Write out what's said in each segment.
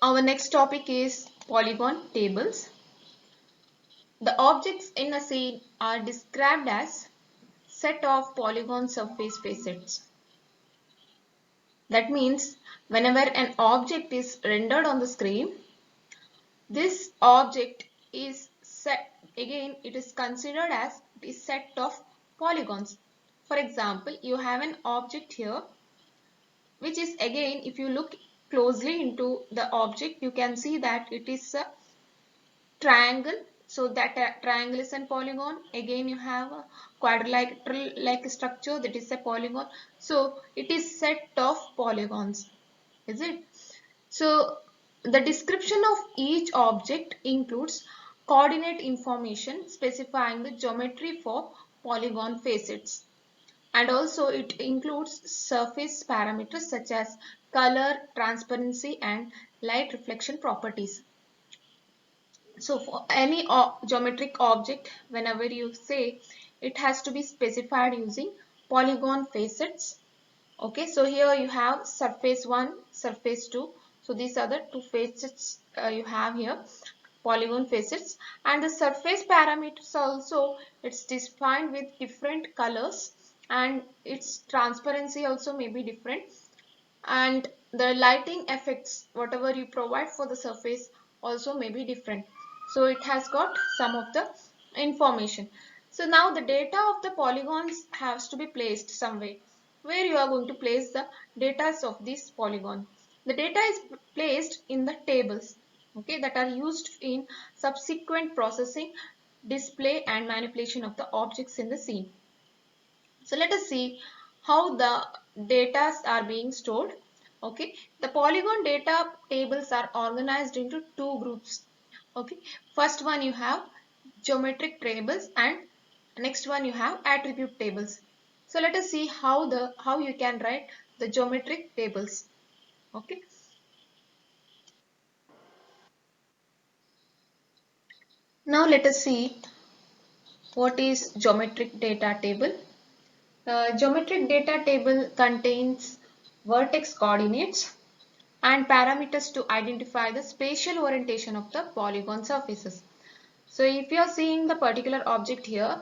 Our next topic is polygon tables. The objects in a scene are described as set of polygon surface facets. That means whenever an object is rendered on the screen, this object is set again, it is considered as the set of polygons. For example, you have an object here which is again, if you look closely into the object, you can see that it is a triangle. So that triangle is a polygon. Again you have a quadrilateral like structure, that is a polygon. So it is set of polygons, is it? So the description of each object includes coordinate information specifying the geometry for polygon facets, and also it includes surface parameters such as color, transparency and light reflection properties. So for any geometric object, whenever you say, it has to be specified using polygon facets. Okay, so here you have surface 1, surface 2. So these are the two facets you have here, polygon facets. And the surface parameters also, it's defined with different colors, and its transparency also may be different, and the lighting effects whatever you provide for the surface also may be different. So it has got some of the information. So now the data of the polygons has to be placed somewhere, where you are going to place the data of this polygon. The data is placed in the tables, okay, that are used in subsequent processing, display and manipulation of the objects in the scene. So let us see how the data are being stored. Okay, the polygon data tables are organized into two groups. Okay, first one you have geometric tables and next one you have attribute tables. So let us see how you can write the geometric tables. Okay, now let us see what is geometric data table. Geometric data table contains vertex coordinates and parameters to identify the spatial orientation of the polygon surfaces. So if you are seeing the particular object here,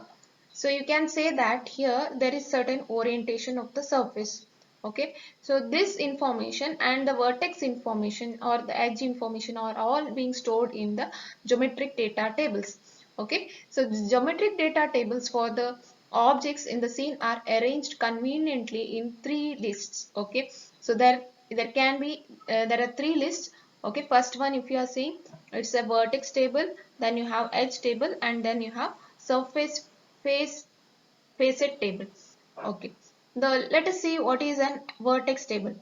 so you can say that here there is certain orientation of the surface. Okay, so this information and the vertex information or the edge information are all being stored in the geometric data tables. Okay, so the geometric data tables for the objects in the scene are arranged conveniently in three lists. Okay, so there can be there are three lists. Okay, first one if you are seeing, it's a vertex table, then you have edge table, and then you have surface face facet table. Okay, let us see what is an vertex table.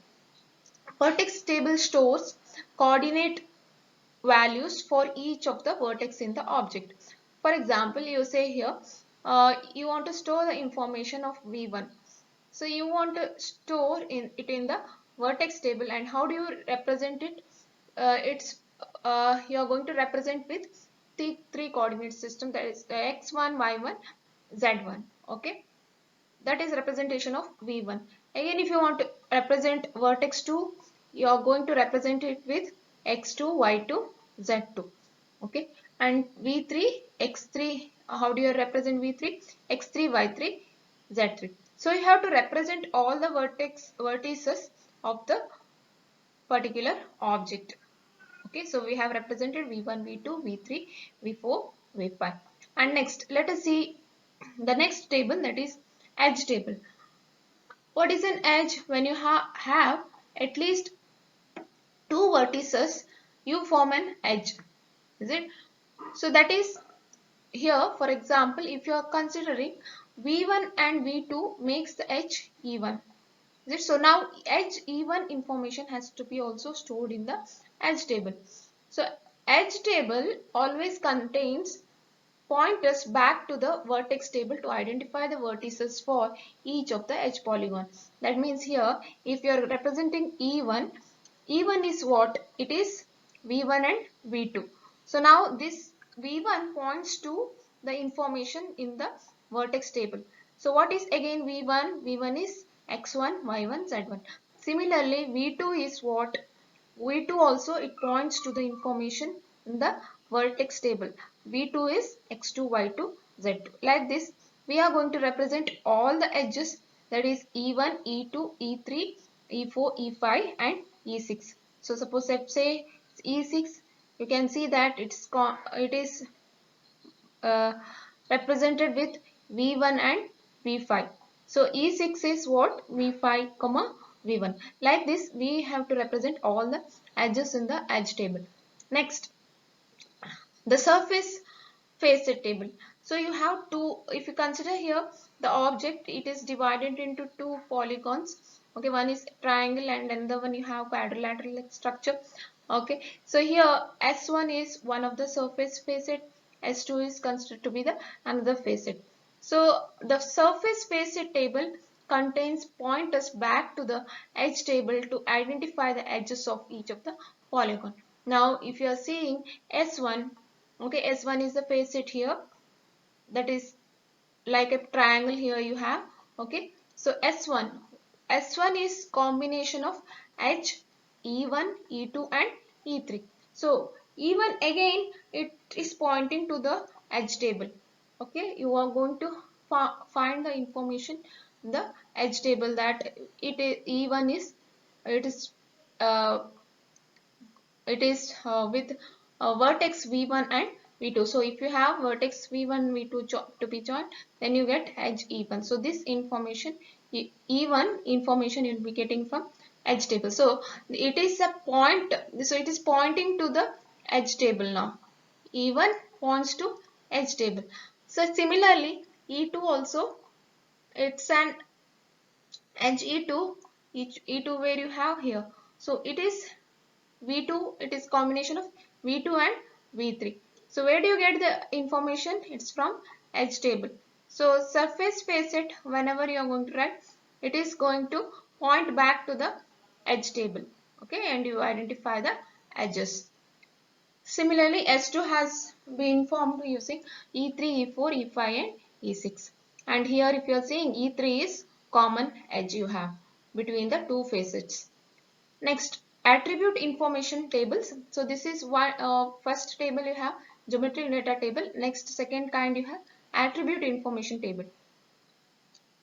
Vertex table stores coordinate values for each of the vertex in the object. For example, you say here you want to store the information of v1. So you want to store it in the vertex table, and how do you represent it? It's you are going to represent with the three coordinate system, that is x1, y1, z1. Okay, that is representation of v1. Again, if you want to represent vertex 2, you are going to represent it with x2, y2, z2. Okay, and v3, x3, how do you represent v3? x3, y3, z3. So you have to represent all the vertices of the particular object. Okay, so we have represented v1, v2, v3, v4, v5. And next, let us see the next table, that is edge table. What is an edge? When you have at least two vertices, you form an edge. Is it? So that is here, for example, if you are considering v1 and v2 makes the edge e1. Is it? So now edge e1 information has to be also stored in the edge table. So edge table always contains pointers back to the vertex table to identify the vertices for each of the edge polygon. That means here, if you are representing E1, E1 is what? It is V1 and V2. So now this V1 points to the information in the vertex table. So what is again V1? V1 is X1, Y1, Z1. Similarly, V2 is what? V2 also, it points to the information in the vertex table. V2 is x2, y2, z2. Like this, we are going to represent all the edges, that is E1, E2, E3, E4, E5 and E6. So suppose let's say E6, you can see that it is uh, represented with V1 and V5. So E6 is what? V5 comma V1. Like this, we have to represent all the edges in the edge table. Next, the surface facet table. So you have two, if you consider here the object, it is divided into two polygons. Okay, one is triangle and another one you have quadrilateral structure. Okay, so here S1 is one of the surface facet, S2 is considered to be the another facet. So the surface facet table contains pointers back to the edge table to identify the edges of each of the polygon. Now if you are seeing S1, okay, S1 is the facet here, that is like a triangle here you have. Okay, so S1 is combination of edge E1, E2 and E3. So E1 again, it is pointing to the edge table. Okay, you are going to find the information in the edge table that it is E1 is, it is uh, with vertex V1 and V2. So if you have vertex V1, V2 to be joined, then you get edge E1. So this information, E1 information you'll be getting from edge table. So it is a point, so it is pointing to the edge table now. E1 points to edge table. So similarly, E2 also, it's an edge E2, E2 where you have here. So it is V2, it is combination of V2 and V3. So where do you get the information? It's from edge table. So surface facet, whenever you are going to write, it is going to point back to the edge table. Okay, and you identify the edges. Similarly, S2 has been formed using E3, E4, E5 and E6. And here if you are seeing E3 is common edge you have between the two facets. Next, attribute information tables. So this is one first table you have geometric data table. Next, second kind you have attribute information table.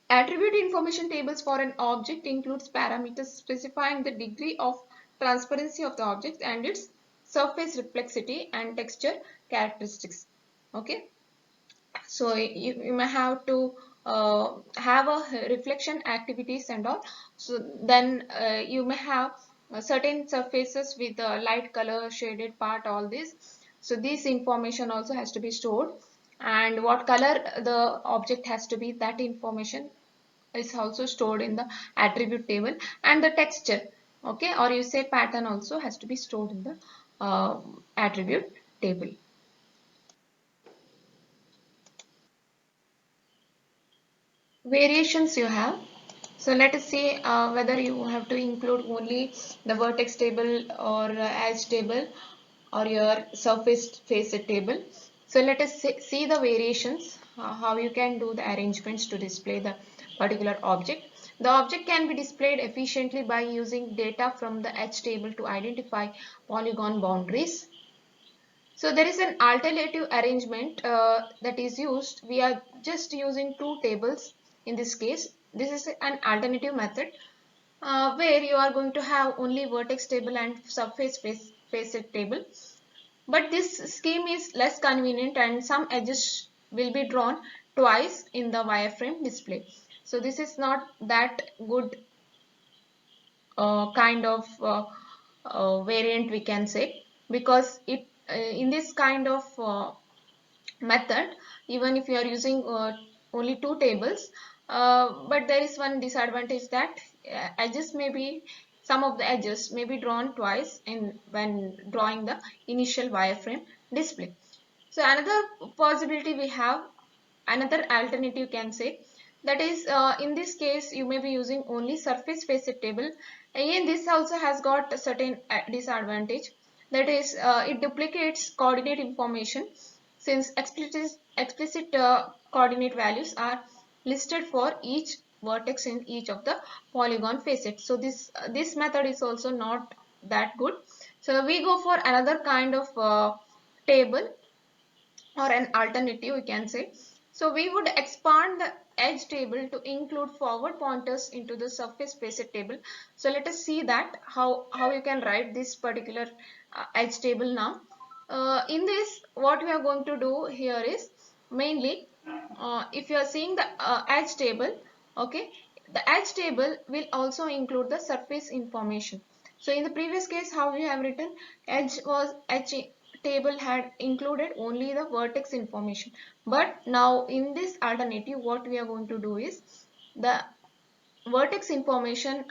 Attribute information tables for an object includes parameters specifying the degree of transparency of the object and its surface reflexivity and texture characteristics. Okay, so you may have to have a reflection activities and all. So then you may have certain surfaces with the light color shaded part, all this. So this information also has to be stored, and what color the object has to be, that information is also stored in the attribute table. And the texture, okay, or you say pattern, also has to be stored in the attribute table. Variations you have. So let us see whether you have to include only the vertex table or edge table or your surface facet table. So let us see the variations, how you can do the arrangements to display the particular object. The object can be displayed efficiently by using data from the edge table to identify polygon boundaries. So there is an alternative arrangement that is used. We are just using two tables in this case. This is an alternative method where you are going to have only vertex table and surface facet table. But this scheme is less convenient and some edges will be drawn twice in the wireframe display. So this is not that good kind of variant we can say, because it in this kind of method, even if you are using only two tables, but there is one disadvantage that edges may be, some of the edges may be drawn twice in when drawing the initial wireframe display. So another possibility we have, another alternative can say, that is in this case you may be using only surface facet table. Again, this also has got a certain disadvantage, that is it duplicates coordinate information, since explicit coordinate values are listed for each vertex in each of the polygon facets. So this method is also not that good. So we go for another kind of table, or an alternative we can say. So we would expand the edge table to include forward pointers into the surface spaced table. So let us see that how you can write this particular edge table now. In this, what we are going to do here is mainly, if you are seeing the edge table, okay, the edge table will also include the surface information. So in the previous case, how we have written, edge table had included only the vertex information, but now in this alternative what we are going to do is the vertex information,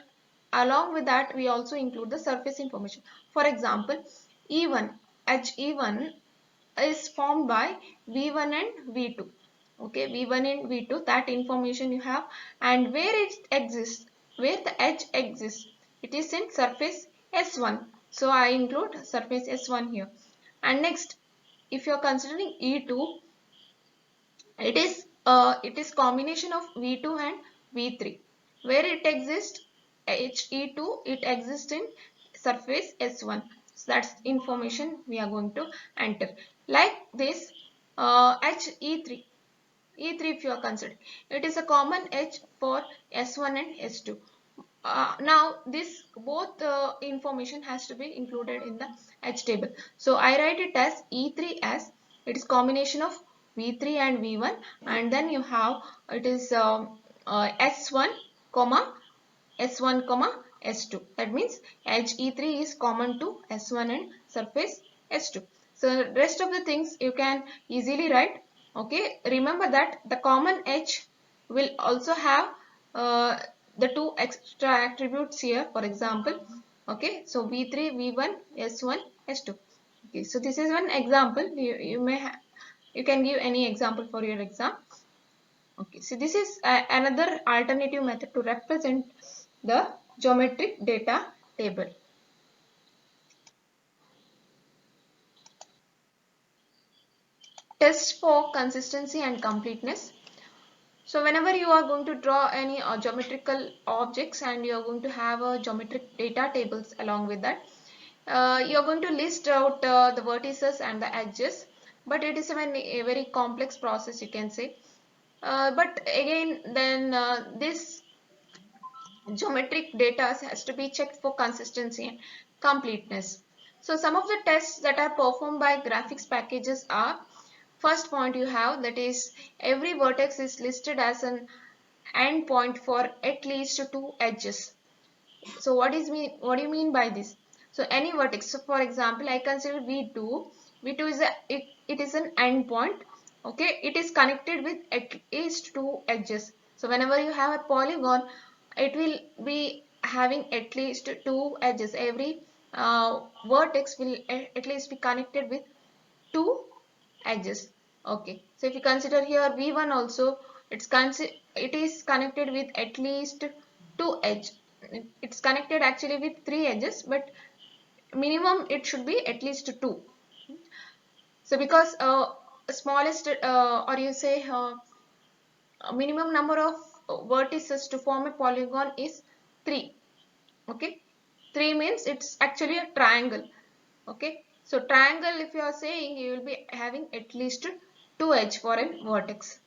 along with that we also include the surface information. For example, E1, edge E1 is formed by V1 and V2. Okay, V1 and V2, that information you have, and where it exists, where the edge exists, it is in surface S1. So I include surface S1 here. And next, if you are considering E2, it is combination of V2 and V3. Where it exists, HE2, it exists in surface S1. So that's information we are going to enter. Like this, HE3. E3, if you are considering, it is a common H for S1 and S2. Now this both information has to be included in the H table. So I write it as E3 as it is combination of V3 and V1, and then you have it is S1 comma S1 comma S2. That means edge E3 is common to S1 and surface S2. So rest of the things you can easily write. Okay, remember that the common edge will also have uh, the two extra attributes here. For example, okay, so V3, V1, S1, S2. Okay, so this is one example. You can give any example for your exam. Okay, so this is another alternative method to represent the geometric data table. Test for consistency and completeness. So whenever you are going to draw any geometrical objects and you are going to have a geometric data tables along with that, you are going to list out the vertices and the edges, but it is a very complex process, you can say. But again, then this geometric data has to be checked for consistency and completeness. So some of the tests that are performed by graphics packages are, first point you have, that is every vertex is listed as an endpoint for at least two edges. So what do you mean by this? So any vertex, so for example I consider V2. V2 is it is an endpoint. Okay, it is connected with at least two edges. So whenever you have a polygon, it will be having at least two edges. Every vertex will at least be connected with two edges. Okay, so if you consider here V1 also, it is connected with at least two edges. It's connected actually with three edges, but minimum it should be at least two. So because smallest or you say minimum number of vertices to form a polygon is 3. Okay, 3 means it's actually a triangle. Okay, so triangle, if you are saying, you will be having at least two edge for a vertex.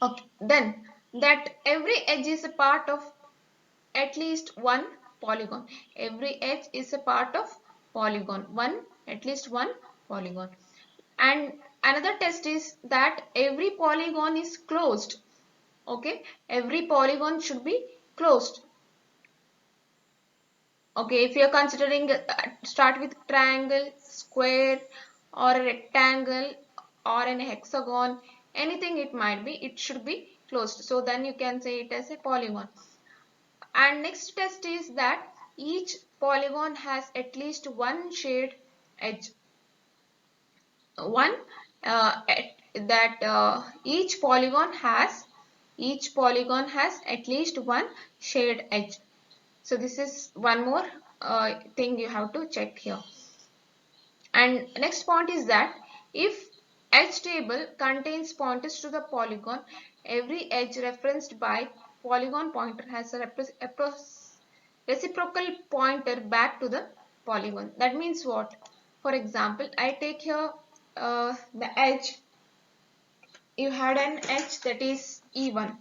Okay, then that every edge is a part of at least one polygon. Every edge is a part of polygon, one, at least one polygon. And another test is that every polygon is closed. Okay, every polygon should be closed. Okay, if you are considering start with triangle, square, or a rectangle, or an hexagon, anything it might be, it should be closed. So then you can say it as a polygon. And next test is that each polygon has at least one shared edge. One that each polygon has at least one shared edge. So this is one more thing you have to check here. And next point is that if edge table contains pointers to the polygon, every edge referenced by polygon pointer has a reciprocal pointer back to the polygon. That means what? For example, I take here the edge. You had an edge that is E1.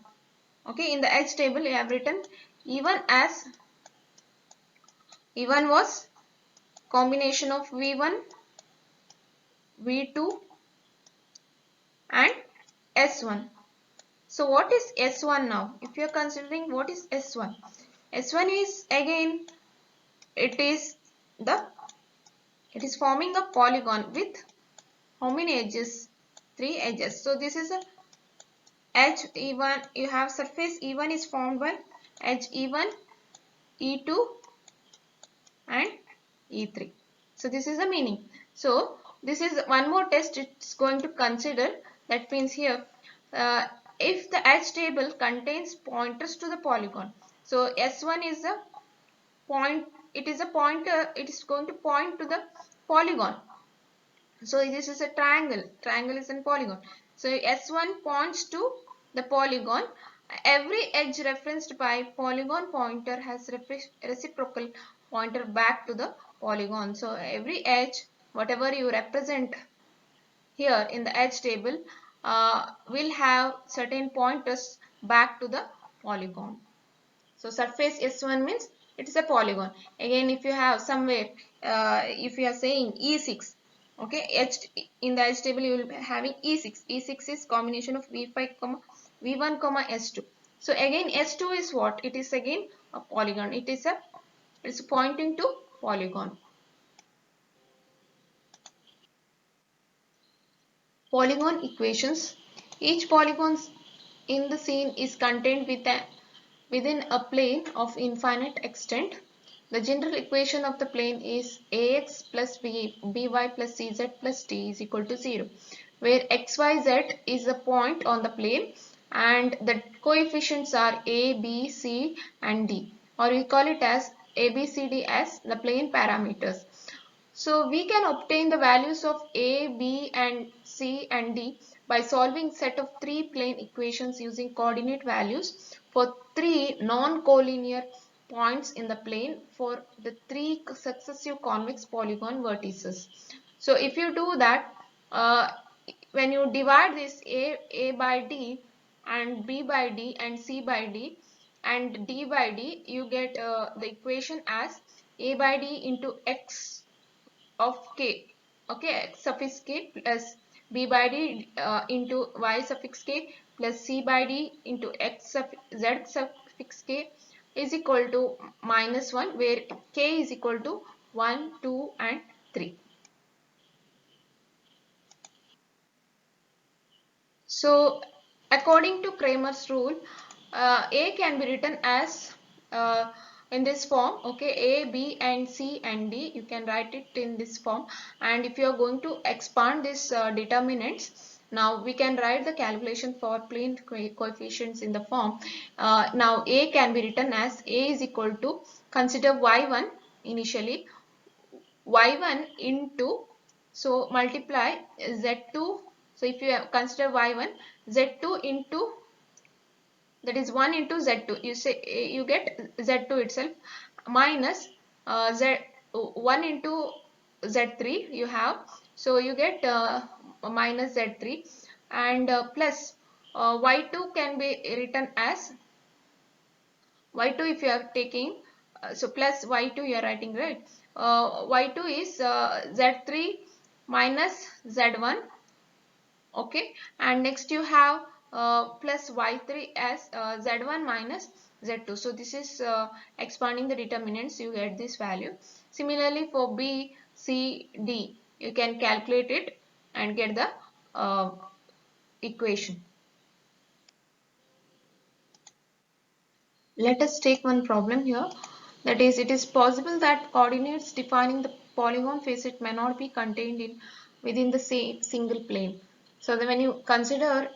Okay, in the edge table you have written E1 as E1 was combination of V1, V2 and S1. So what is S1 now? If you are considering what is S1, S1 is again it is the it is forming a polygon with how many edges? 3 edges. So this is a edge E1. You have surface E1 is formed by edge E1, E2 and E3. So this is the meaning. So this is one more test it's going to consider. That means here if the edge table contains pointers to the polygon. So S1 is a point, it is a pointer, it is going to point to the polygon. So this is a triangle. Triangle is a polygon. So S1 points to the polygon. Every edge referenced by polygon pointer has reciprocal pointer back to the polygon. So every edge, whatever you represent here in the edge table, will have certain pointers back to the polygon. So surface S1 means it is a polygon. Again, if you have somewhere, if you are saying E6, okay, in the edge table you will be having E6. E6 is combination of V5, V1, S2. So again, S2 is what? It is again a polygon. It's pointing to polygon. Polygon equations. Each polygon in the scene is contained within a plane of infinite extent. The general equation of the plane is ax plus by plus cz plus t is equal to 0, where xyz is a point on the plane and the coefficients are a, b, c and d, or we call it as a, b, c, d as the plane parameters. So we can obtain the values of A, B and C and D by solving set of three plane equations using coordinate values for three non-collinear points in the plane for the three successive convex polygon vertices. So if you do that, when you divide this A by D and B by D and C by D and D by D, you get the equation as A by D into x of k, okay, x suffix k plus b by d into y suffix k plus c by d into z suffix k is equal to -1, where k is equal to 1, 2 and 3. So according to Kramer's rule, A can be written as in this form, okay, A, B and C and D, you can write it in this form. And if you are going to expand this determinants, now we can write the calculation for plane coefficients in the form. Now A can be written as A is equal to, consider y1 initially, y1 into, so multiply z2. So if you consider y1, z2 into, that is 1 into z2, you say you get z2 itself, minus z 1 into z3 you have, so you get minus z3 and plus y2 can be written as y2 if you are taking, so plus y2 you are writing, right? Y2 is z3 minus z1, okay, and next you have plus y3 as z1 minus z2. So this is expanding the determinants, you get this value. Similarly for b, c, d, you can calculate it and get the equation. Let us take one problem here. That is, it is possible that coordinates defining the polygon facet may not be contained within the same single plane. So then when you consider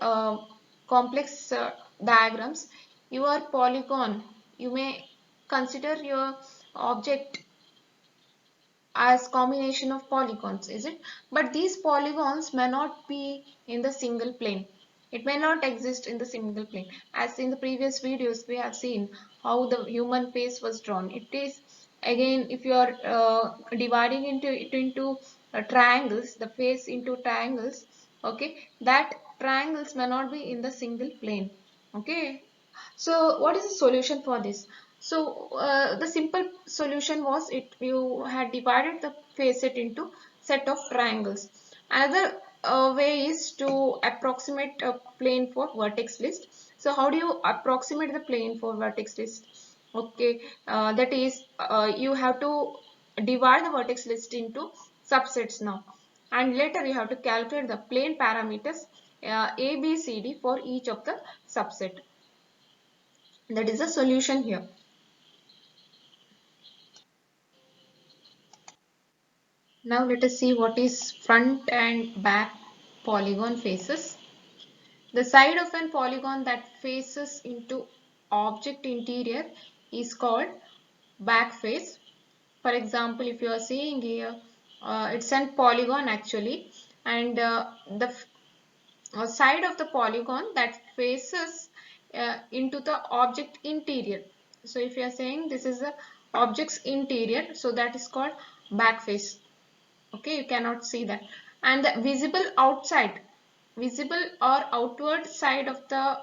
complex diagrams, your polygon, you may consider your object as combination of polygons, is it? But these polygons may not be in the single plane. It may not exist in the single plane. As in the previous videos, we have seen how the human face was drawn. It is again, if you are dividing into triangles, the face into triangles, okay, that triangles may not be in the single plane. Okay, so what is the solution for this? So the simple solution was, it you had divided the facet into set of triangles. Another way is to approximate a plane for vertex list. So how do you approximate the plane for vertex list? Okay, that is, you have to divide the vertex list into subsets now, and later you have to calculate the plane parameters A, B, C, D for each of the subset. That is the solution here. Now let us see what is front and back polygon faces. The side of an polygon that faces into object interior is called back face. For example, if you are seeing here, it's an polygon actually, and the side of the polygon that faces into the object interior. So if you are saying this is the object's interior, so that is called back face. Okay, you cannot see that. And the visible or outward side of the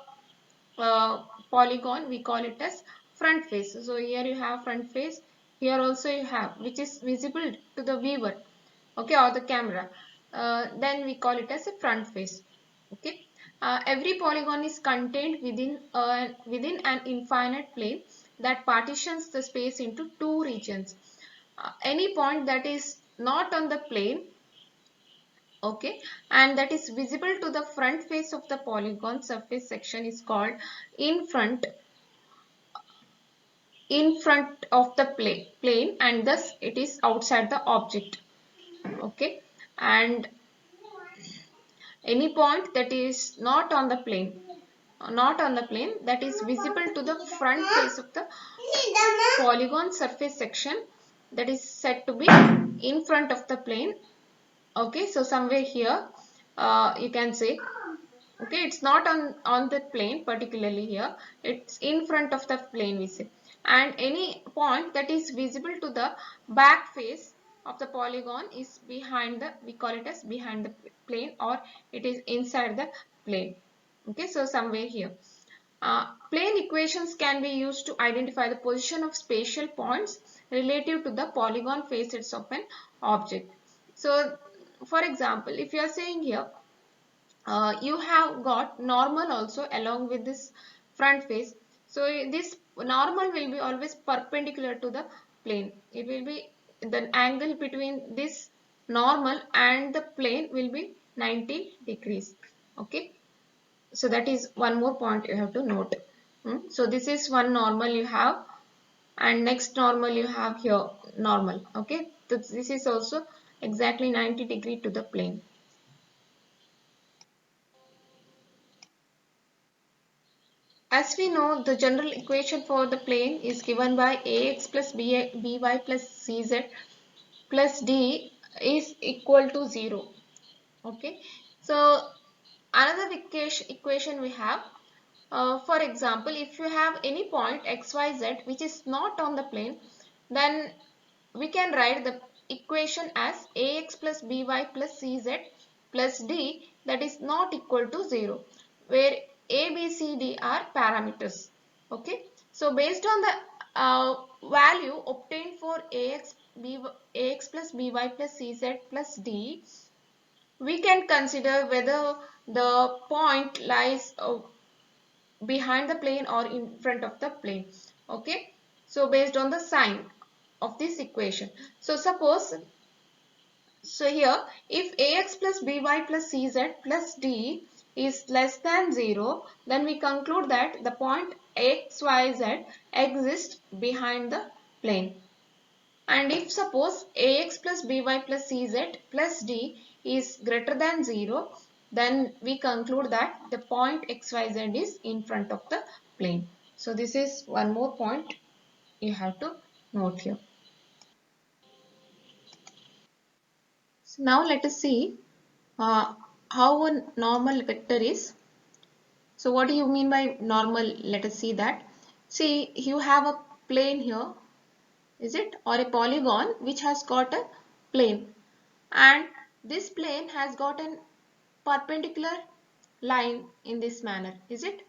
polygon, we call it as front face. So here you have front face, here also you have, which is visible to the viewer, okay, or the camera. Then we call it as a front face. Okay, every polygon is contained within an infinite plane that partitions the space into two regions. Any point that is not on the plane, okay, and that is visible to the front face of the polygon surface section is called in front of the plane, and thus it is outside the object. Okay, and any point that is not on the plane that is visible to the front face of the polygon surface section, that is said to be in front of the plane. Okay, so somewhere here you can say, okay, it's not on the plane particularly here, it's in front of the plane we say. And any point that is visible to the back face of the polygon is behind the, we call it as behind the plane, or it is inside the plane. Okay, so somewhere here plane equations can be used to identify the position of spatial points relative to the polygon facets of an object. So for example, if you are saying here, you have got normal also along with this front face. So this normal will be always perpendicular to the plane. It will be, the angle between this normal and the plane will be 90 degrees. Okay, so that is one more point you have to note. So this is one normal you have, and next normal you have here normal. Okay, so this is also exactly 90 degree to the plane. As we know, the general equation for the plane is given by ax plus by plus cz plus d is equal to 0. Okay, so another equation we have, for example, if you have any point xyz which is not on the plane, then we can write the equation as ax plus by plus cz plus d, that is not equal to 0, where a, b, c, d are parameters. Okay, so based on the value obtained for ax plus by plus cz plus d, we can consider whether the point lies behind the plane or in front of the plane. Okay, so based on the sign of this equation. So suppose, so here if ax plus by plus cz plus d is less than 0, then we conclude that the point xyz exists behind the plane. And if suppose ax plus by plus cz plus d is greater than 0, then we conclude that the point xyz is in front of the plane. So this is one more point you have to note here. So now let us see how a normal vector is. So what do you mean by normal? Let us see that. See, you have a plane here, is it, or a polygon which has got a plane, and this plane has got an perpendicular line in this manner, is it?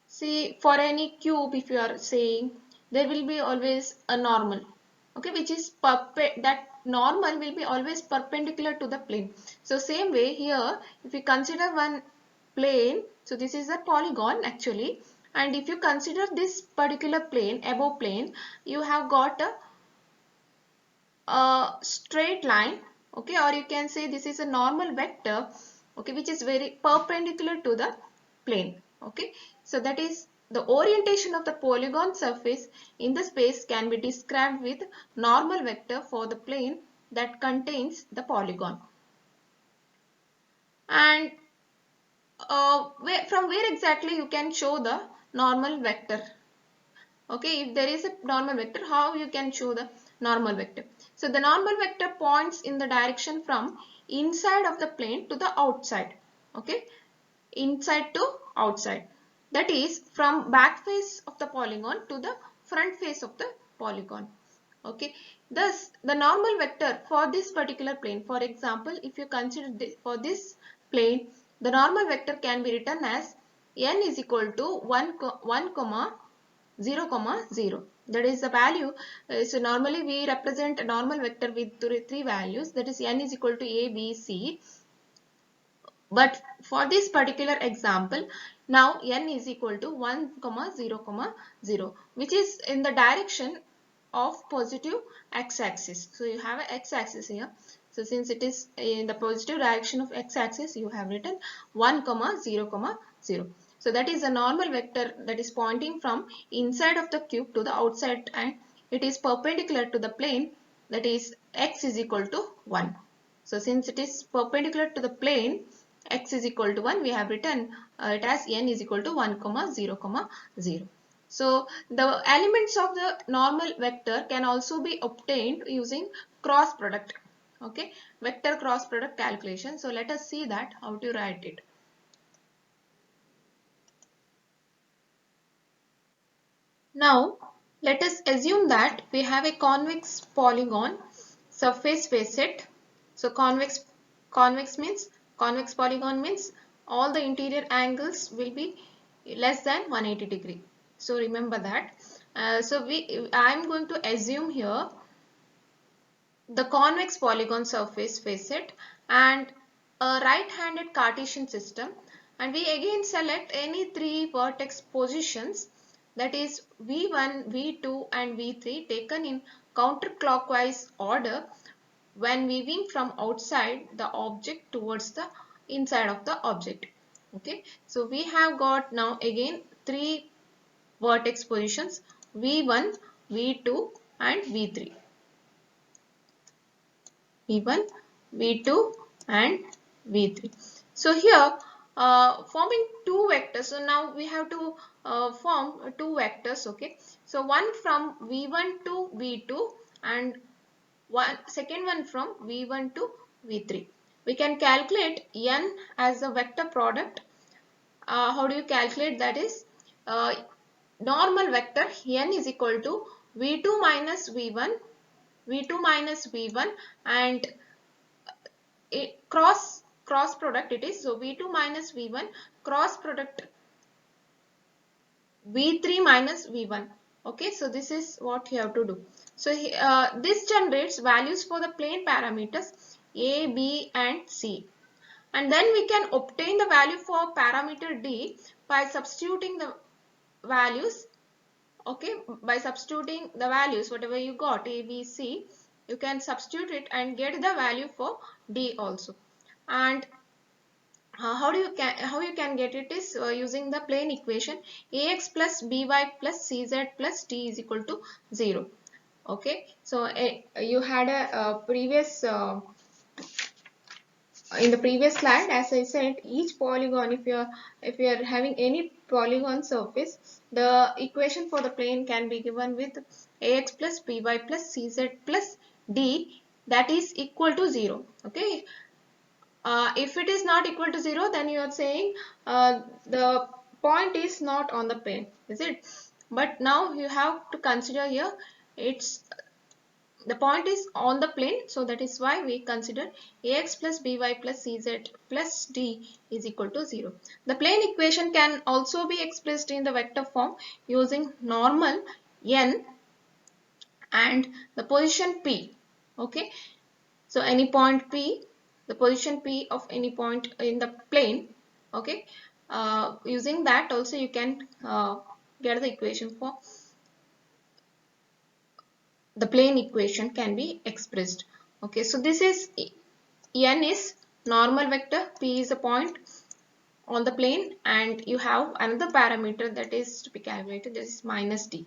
See, for any cube, if you are saying, there will be always a normal, okay, which is that normal will be always perpendicular to the plane. So same way here, if you consider one plane, so this is a polygon actually, and if you consider this particular plane, above plane, you have got a straight line, okay, or you can say this is a normal vector, okay, which is very perpendicular to the plane, okay. So that is the orientation of the polygon surface in the space can be described with normal vector for the plane that contains the polygon. And from where exactly you can show the normal vector? Okay, if there is a normal vector, how you can show the normal vector? So the normal vector points in the direction from inside of the plane to the outside. Okay, inside to outside. That is from back face of the polygon to the front face of the polygon. Okay, thus the normal vector for this particular plane, for example, if you consider this, for this plane, the normal vector can be written as n is equal to 1 comma 0 comma 0. That is the value. So normally we represent a normal vector with three values, that is n is equal to a, b, c. But for this particular example, now n is equal to 1 comma 0 comma 0, which is in the direction of positive x-axis. So you have an x-axis here. So since it is in the positive direction of x-axis, you have written 1 comma 0 comma 0. So that is a normal vector that is pointing from inside of the cube to the outside, and it is perpendicular to the plane, that is x is equal to 1. So since it is perpendicular to the plane x is equal to 1, we have written it as n is equal to 1 comma 0 comma 0. So the elements of the normal vector can also be obtained using cross product. Okay, vector cross product calculation. So let us see that how to write it. Now let us assume that we have a convex polygon surface facet. So convex polygon means all the interior angles will be less than 180 degree. So remember that. I am going to assume here the convex polygon surface facet and a right-handed Cartesian system, and we again select any three vertex positions, that is V1, V2 and V3 taken in counterclockwise order when weaving from outside the object towards the inside of the object. Okay, so we have got now again three vertex positions, V1, V2 and V3. V1, V2 and V3. So here forming two vectors. So now we have to form two vectors. Okay. So one from V1 to V2 and second one from V1 to V3. We can calculate n as a vector product. How do you calculate that? Is normal vector n is equal to V2 minus V1, V2 minus V1 and cross product it is. So V2 minus V1 cross product V3 minus V1. Okay, so this is what you have to do. So this generates values for the plane parameters A, B and C. And then we can obtain the value for parameter D by substituting the values. Okay, by substituting the values, whatever you got A, B, C, you can substitute it and get the value for D also. And how you can get it is using the plane equation ax plus by plus cz plus t is equal to 0. Okay, so you had a previous in the previous slide, as I said, each polygon, if you are having any polygon surface, the equation for the plane can be given with ax plus by plus cz plus d, that is equal to 0. Okay, if it is not equal to 0, then you are saying the point is not on the plane, is it? But now you have to consider here, it's the point is on the plane, so that is why we consider ax plus by plus cz plus d is equal to 0. The plane equation can also be expressed in the vector form using normal n and the position p. Okay, so any point p, the position p of any point in the plane. Okay, using that also you can get the equation for the plane equation can be expressed. Okay, so this is n is normal vector, p is a point on the plane, and you have another parameter that is to be calculated, this is minus d.